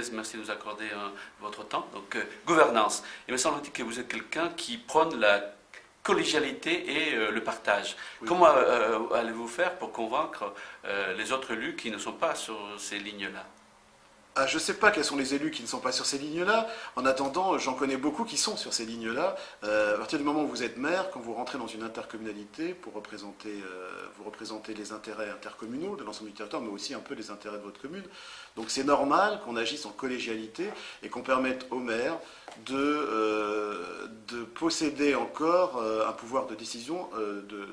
Blaise, merci de nous accorder votre temps. Donc, gouvernance. Il me semble que vous êtes quelqu'un qui prône la collégialité et le partage. Oui. Comment allez-vous faire pour convaincre les autres élus qui ne sont pas sur ces lignes-là? Je ne sais pas quels sont les élus qui ne sont pas sur ces lignes-là. En attendant, j'en connais beaucoup qui sont sur ces lignes-là. À partir du moment où vous êtes maire, quand vous rentrez dans une intercommunalité pour représenter, vous représentez les intérêts intercommunaux de l'ensemble du territoire, mais aussi un peu les intérêts de votre commune. Donc c'est normal qu'on agisse en collégialité et qu'on permette au maire de posséder encore un pouvoir de décision,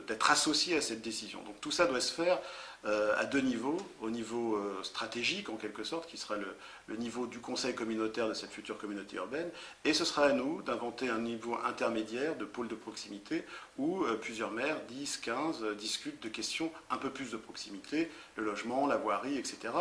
d'être associé à cette décision. Donc tout ça doit se faire à deux niveaux, au niveau stratégique en quelque sorte, qui sera le niveau du conseil communautaire de cette future communauté urbaine, et ce sera à nous d'inventer un niveau intermédiaire de pôle de proximité où plusieurs maires, 10, 15, discutent de questions un peu plus de proximité, le logement, la voirie, etc.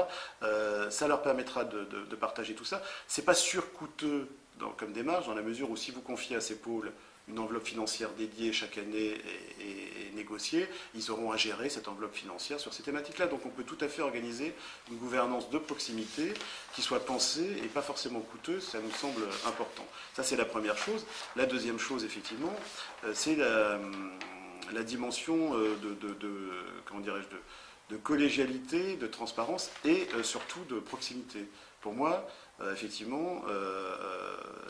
Ça leur permettra de partager tout ça. C'est pas surcoûteux comme démarche, dans la mesure où si vous confiez à ces pôles une enveloppe financière dédiée chaque année et négociée, ils auront à gérer cette enveloppe financière sur ces thématiques-là. Donc on peut tout à fait organiser une gouvernance de proximité qui soit pensée et pas forcément coûteuse, ça nous semble important. Ça c'est la première chose. La deuxième chose, effectivement, c'est la dimension comment dirais-je, de collégialité, de transparence et surtout de proximité. Pour moi, effectivement,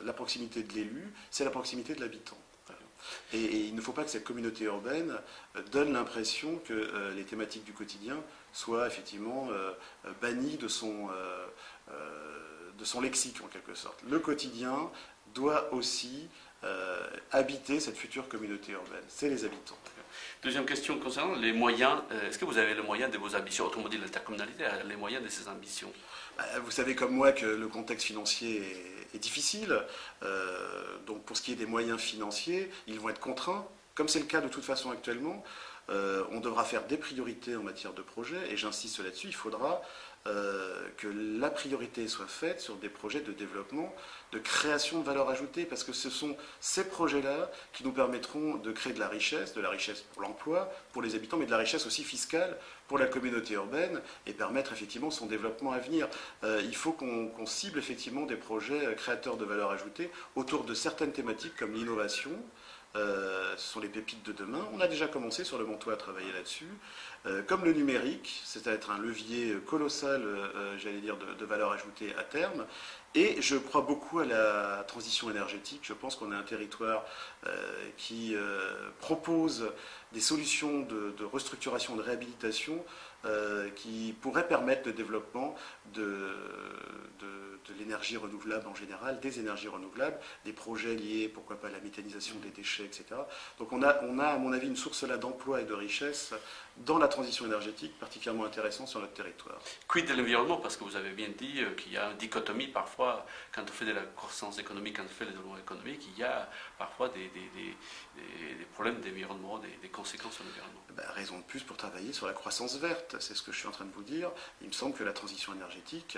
la proximité de l'élu, c'est la proximité de l'habitant. Et il ne faut pas que cette communauté urbaine donne l'impression que les thématiques du quotidien soient effectivement bannies de son lexique, en quelque sorte. Le quotidien doit aussi habiter cette future communauté urbaine. C'est les habitants. Deuxième question concernant les moyens. Est-ce que vous avez les moyens de vos ambitions? Autrement dit, l'intercommunalité a les moyens de ses ambitions. Vous savez comme moi que le contexte financier est difficile. Donc pour ce qui est des moyens financiers, ils vont être contraints, comme c'est le cas de toute façon actuellement. On devra faire des priorités en matière de projet, et j'insiste là-dessus, il faudra que la priorité soit faite sur des projets de développement, de création de valeur ajoutée, parce que ce sont ces projets-là qui nous permettront de créer de la richesse pour l'emploi, pour les habitants, mais de la richesse aussi fiscale pour la communauté urbaine, et permettre effectivement son développement à venir. Il faut qu'on cible effectivement des projets créateurs de valeur ajoutée autour de certaines thématiques comme l'innovation. Ce sont les pépites de demain. On a déjà commencé sur le Montois à travailler là-dessus. Comme le numérique, c'est-à-dire un levier colossal, j'allais dire, de valeur ajoutée à terme. Et je crois beaucoup à la transition énergétique. Je pense qu'on a un territoire qui propose des solutions de restructuration, de réhabilitation qui pourraient permettre le développement de l'énergie renouvelable en général, des énergies renouvelables, des projets liés, pourquoi pas, à la méthanisation des déchets, etc. Donc on a, à mon avis, une source là d'emploi et de richesse dans la transition énergétique particulièrement intéressante sur notre territoire. Quid de l'environnement? Parce que vous avez bien dit qu'il y a une dichotomie parfois, quand on fait de la croissance économique, quand on fait le développement économique, il y a parfois des problèmes d'environnement, des conséquences sur l'environnement. Raison de plus pour travailler sur la croissance verte, c'est ce que je suis en train de vous dire. Il me semble que la transition énergétique,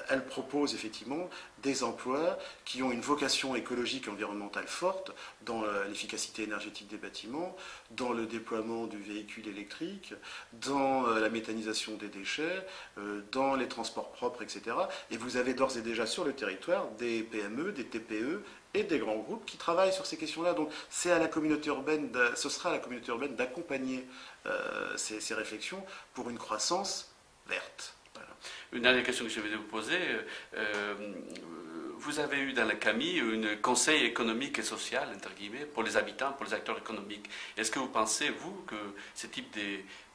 elle propose effectivement des emplois qui ont une vocation écologique et environnementale forte dans l'efficacité énergétique des bâtiments, dans le déploiement du véhicule électrique, dans la méthanisation des déchets, dans les transports propres, etc. Et vous avez d'ores et déjà sur le territoire des PME, des TPE et des grands groupes qui travaillent sur ces questions-là. Donc c'est à la communauté urbaine, ce sera à la communauté urbaine d'accompagner ces réflexions pour une croissance verte. Voilà. Une dernière question que je vais vous poser. Vous avez eu dans la CAMI un conseil économique et social, entre guillemets, pour les habitants, pour les acteurs économiques. Est-ce que vous pensez, vous, que ce type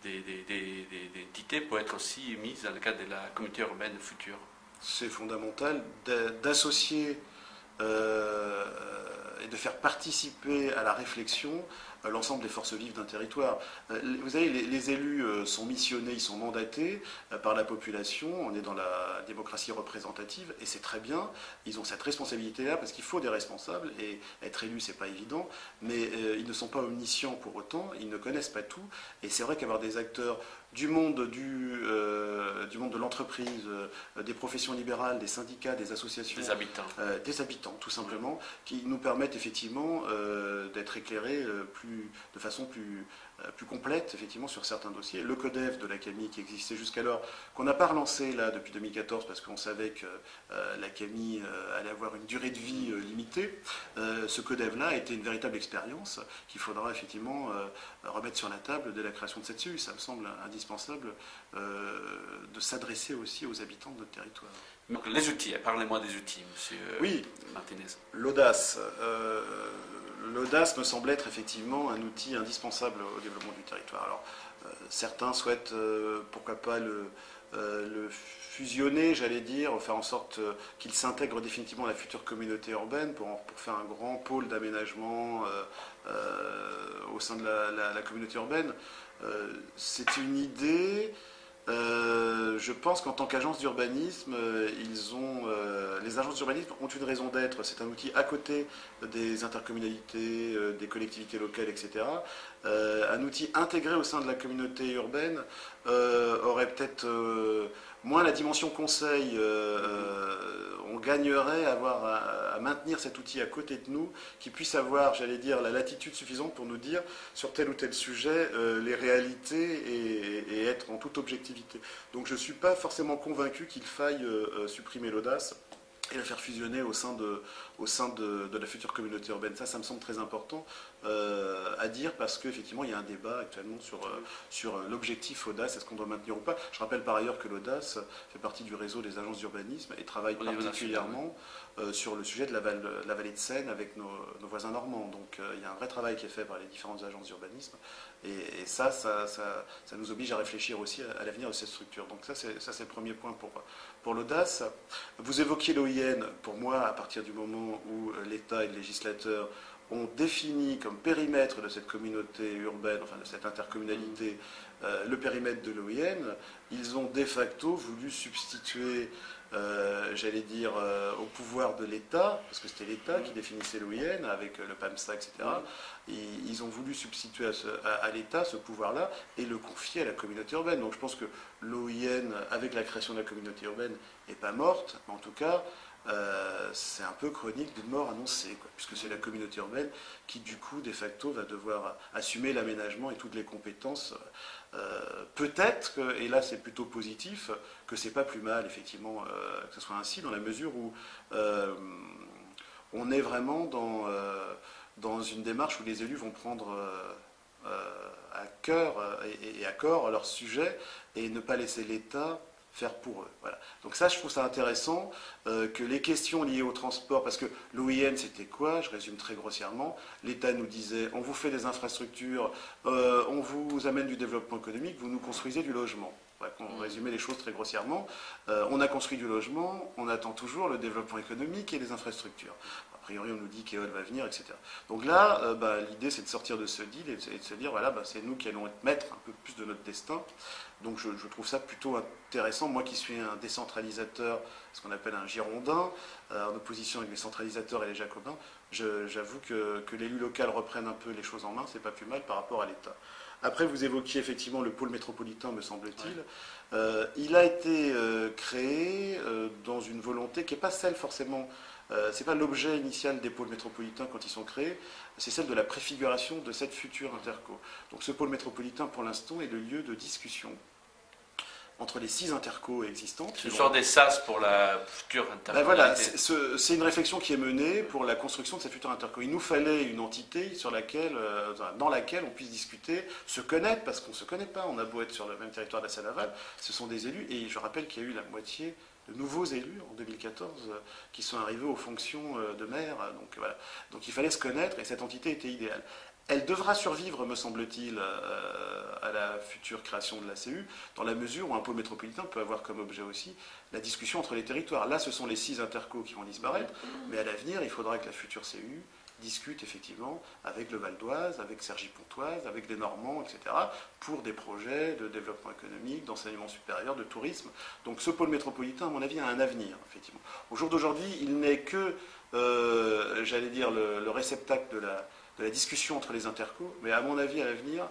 d'entité peut être aussi mise dans le cadre de la communauté urbaine future? C'est fondamental d'associer et de faire participer à la réflexion l'ensemble des forces vives d'un territoire. Vous savez, les élus sont missionnés, ils sont mandatés par la population, on est dans la démocratie représentative, et c'est très bien, ils ont cette responsabilité-là, parce qu'il faut des responsables, et être élu, c'est pas évident, mais ils ne sont pas omniscients pour autant, ils ne connaissent pas tout, et c'est vrai qu'avoir des acteurs du monde de l'entreprise, des professions libérales, des syndicats, des associations, des habitants tout simplement, qui nous permettent effectivement d'être éclairés plus de façon plus complète, effectivement, sur certains dossiers. Le CODEV de l'ACAMI qui existait jusqu'alors, qu'on n'a pas relancé là depuis 2014 parce qu'on savait que l'ACAMI allait avoir une durée de vie limitée. Ce CODEV-là a été une véritable expérience qu'il faudra effectivement remettre sur la table dès la création de cette CEU. Ça me semble indispensable de s'adresser aussi aux habitants de notre territoire. Donc les outils, parlez-moi des outils, monsieur Martinez. L'audace. L'audace me semble être effectivement un outil indispensable au développement du territoire. Alors, certains souhaitent, pourquoi pas, le fusionner, j'allais dire, faire en sorte qu'il s'intègre définitivement à la future communauté urbaine pour faire un grand pôle d'aménagement au sein de la communauté urbaine. C'est une idée. Je pense qu'en tant qu'agence d'urbanisme, les agences d'urbanisme ont une raison d'être. C'est un outil à côté des intercommunalités, des collectivités locales, etc. Un outil intégré au sein de la communauté urbaine aurait peut-être moins la dimension conseil. On gagnerait à maintenir cet outil à côté de nous, qui puisse avoir, j'allais dire, la latitude suffisante pour nous dire sur tel ou tel sujet les réalités et être en toute objectivité. Donc je ne suis pas forcément convaincu qu'il faille supprimer l'audace et la faire fusionner au sein de la future communauté urbaine. Ça me semble très important à dire parce qu'effectivement, il y a un débat actuellement sur l'objectif audace, est-ce qu'on doit maintenir ou pas. Je rappelle par ailleurs que l'audace fait partie du réseau des agences d'urbanisme et travaille particulièrement sur le sujet de la vallée de Seine avec nos voisins normands. Donc il y a un vrai travail qui est fait par les différentes agences d'urbanisme et ça nous oblige à réfléchir aussi à l'avenir de cette structure. Donc ça c'est le premier point pour l'audace. Vous évoquiez l'OIN. Pour moi, à partir du moment où l'État et le législateur ont défini comme périmètre de cette communauté urbaine, enfin de cette intercommunalité, le périmètre de l'OIN, ils ont de facto voulu substituer, j'allais dire, au pouvoir de l'État, parce que c'était l'État qui définissait l'OIN avec le PAMSA, etc. Ils ont voulu substituer à l'État ce pouvoir-là et le confier à la communauté urbaine. Donc je pense que l'OIN, avec la création de la communauté urbaine, n'est pas morte, mais en tout cas, c'est un peu chronique d'une mort annoncée, puisque c'est la communauté urbaine qui, du coup, de facto, va devoir assumer l'aménagement et toutes les compétences. Peut-être, et là c'est plutôt positif, que c'est pas plus mal, effectivement, que ce soit ainsi, dans la mesure où on est vraiment dans une démarche où les élus vont prendre à cœur et à corps leur sujet et ne pas laisser l'État faire pour eux. Voilà. Donc ça, je trouve ça intéressant que les questions liées au transport, parce que l'OIN, c'était quoi? Je résume très grossièrement. L'État nous disait, on vous fait des infrastructures, on vous amène du développement économique, vous nous construisez du logement. Voilà, on résumait les choses très grossièrement. On a construit du logement, on attend toujours le développement économique et les infrastructures. A priori, on nous dit qu'EOL va venir, etc. Donc là, l'idée, c'est de sortir de ce deal et de se dire, voilà, c'est nous qui allons être maîtres un peu plus de notre destin. Donc je trouve ça plutôt intéressant. Moi qui suis un décentralisateur, ce qu'on appelle un girondin, en opposition avec les centralisateurs et les jacobins, j'avoue que l'élu local reprenne un peu les choses en main, c'est pas plus mal par rapport à l'État. Après, vous évoquiez effectivement le pôle métropolitain, me semble-t-il. Ouais. Il a été créé dans une volonté qui n'est pas celle forcément... c'est pas l'objet initial des pôles métropolitains quand ils sont créés, c'est celle de la préfiguration de cette future interco. Donc ce pôle métropolitain, pour l'instant, est le lieu de discussion entre les 6 intercos existantes. Ce sont des SAS pour la future interco. Voilà, c'est une réflexion qui est menée pour la construction de cette future interco. Il nous fallait une entité dans laquelle on puisse discuter, se connaître, parce qu'on ne se connaît pas, on a beau être sur le même territoire de la Seine-Aval, ce sont des élus, et je rappelle qu'il y a eu la moitié de nouveaux élus en 2014 qui sont arrivés aux fonctions de maire. Donc voilà. Donc il fallait se connaître et cette entité était idéale. Elle devra survivre, me semble-t-il, à la future création de la CEU, dans la mesure où un pôle métropolitain peut avoir comme objet aussi la discussion entre les territoires. Là, ce sont les 6 intercos qui vont disparaître, mais à l'avenir, il faudra que la future CEU discute effectivement avec le Val d'Oise, avec Cergy-Pontoise, avec les Normands, etc., pour des projets de développement économique, d'enseignement supérieur, de tourisme. Donc ce pôle métropolitain, à mon avis, a un avenir, effectivement. Au jour d'aujourd'hui, il n'est que, j'allais dire, le réceptacle de la discussion entre les intercos, mais à mon avis, à l'avenir,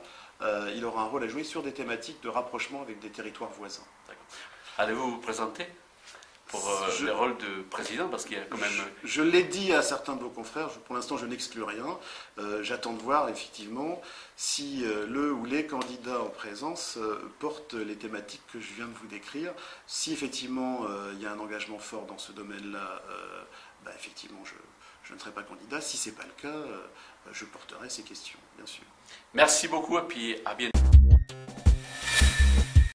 il aura un rôle à jouer sur des thématiques de rapprochement avec des territoires voisins. Allez-vous vous présenter? pour le rôle de président, parce qu'il y a quand même... Je l'ai dit à certains de vos confrères, pour l'instant je n'exclus rien. J'attends de voir effectivement si le ou les candidats en présence portent les thématiques que je viens de vous décrire. Si effectivement il y a un engagement fort dans ce domaine-là, effectivement je ne serai pas candidat. Si ce n'est pas le cas, je porterai ces questions, bien sûr. Merci beaucoup et puis à bientôt.